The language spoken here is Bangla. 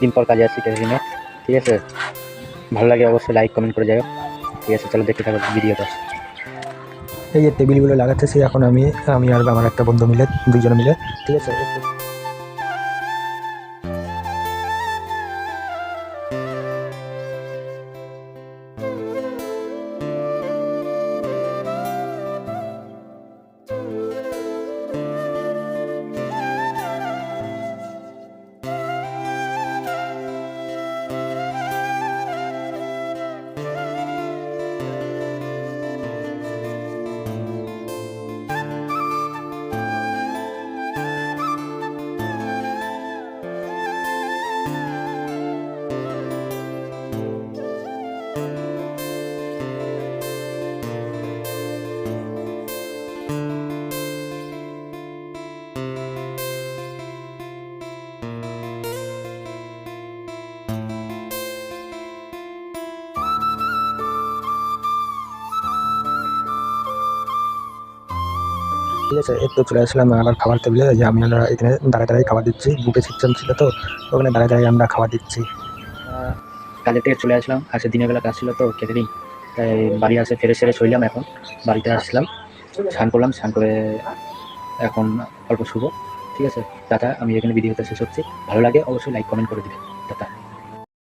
দিন পর কাজে আসছি ক্যাটারিংয়ে, ঠিক আছে। ভালো লাগে অবশ্যই লাইক কমেন্ট করে যাও, ঠিক আছে। চলো দেখতে থাকো ভিডিওটা। এই যে টেবিলগুলো লাগাচ্ছি এখন আমি আর আমার একটা বন্ধু মিলে, দুইজন মিলে, ঠিক আছে। ঠিক আছে, একটু চলে আসলাম আবার খাবার টেবিলে। যে আমরা এখানে দাঁড়ায় খাবার দিচ্ছি, বুফে সিস্টেম ছিল তো, ওখানে দাঁড়ায় আমরা খাবার দিচ্ছি। কাজের থেকে চলে আসলাম, আজকে দিনের বেলা কাজ ছিল তো ক্যাটারিং, তাই বাড়ি আসে ফেরে সেরে শুইলাম। এখন বাড়িতে আসলাম, স্নান করলাম, স্নান করে এখন অল্প শুভ, ঠিক আছে। টাটা, আমি এখানে ভিডিওটা শেষ হচ্ছি। ভালো লাগে অবশ্যই লাইক কমেন্ট করে দিবে। টাটা।